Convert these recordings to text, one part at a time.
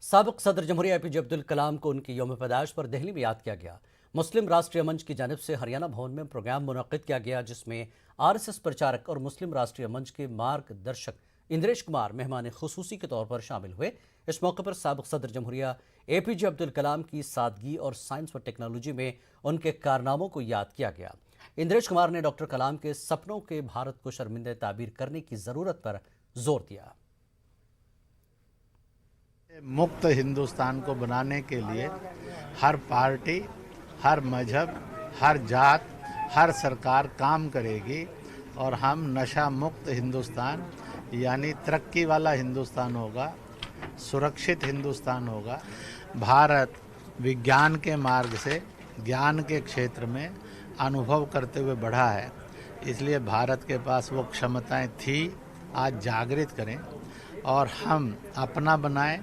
साबिक सदर जमहूरिया एपीजे अब्दुल कलाम को उनकी यौम पैदाइश पर दिल्ली में याद किया गया। मुस्लिम राष्ट्रीय मंच की जानिब से हरियाणा भवन में प्रोग्राम मुनक्किद किया गया, जिसमें आरएसएस प्रचारक और मुस्लिम राष्ट्रीय मंच के मार्गदर्शक इंद्रेश कुमार मेहमान खुसूसी के तौर पर शामिल हुए। इस मौके पर साबिक सदर जमहूरिया एपीजे अब्दुल कलाम की सादगी और साइंस व टेक्नोलॉजी में उनके कारनामों को याद किया गया। इंद्रेश कुमार ने डॉक्टर कलाम के सपनों के भारत को शर्मिंदा ताबीर करने की ज़रूरत पर जोर दिया। मुक्त हिंदुस्तान को बनाने के लिए हर पार्टी, हर मजहब, हर जात, हर सरकार काम करेगी और हम नशा मुक्त हिंदुस्तान यानी तरक्की वाला हिंदुस्तान होगा, सुरक्षित हिंदुस्तान होगा। भारत विज्ञान के मार्ग से ज्ञान के क्षेत्र में अनुभव करते हुए बढ़ा है, इसलिए भारत के पास वो क्षमताएं थी, आज जागृत करें और हम अपना बनाएं,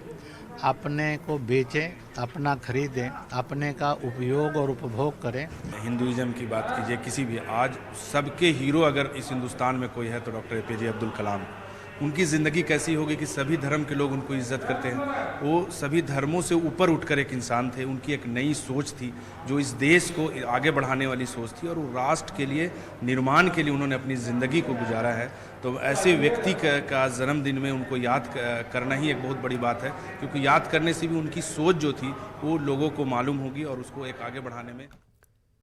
अपने को बेचें, अपना खरीदें, अपने का उपयोग और उपभोग करें। हिंदुइज्म की बात कीजिए, किसी भी आज सबके हीरो अगर इस हिंदुस्तान में कोई है तो डॉक्टर एपीजे अब्दुल कलाम। उनकी ज़िंदगी कैसी होगी कि सभी धर्म के लोग उनको इज्जत करते हैं। वो सभी धर्मों से ऊपर उठकर एक इंसान थे। उनकी एक नई सोच थी जो इस देश को आगे बढ़ाने वाली सोच थी और वो राष्ट्र के लिए निर्माण के लिए उन्होंने अपनी ज़िंदगी को गुजारा है। तो ऐसे व्यक्ति का जन्मदिन में उनको याद करना ही एक बहुत बड़ी बात है, क्योंकि याद करने से भी उनकी सोच जो थी वो लोगों को मालूम होगी और उसको एक आगे बढ़ाने में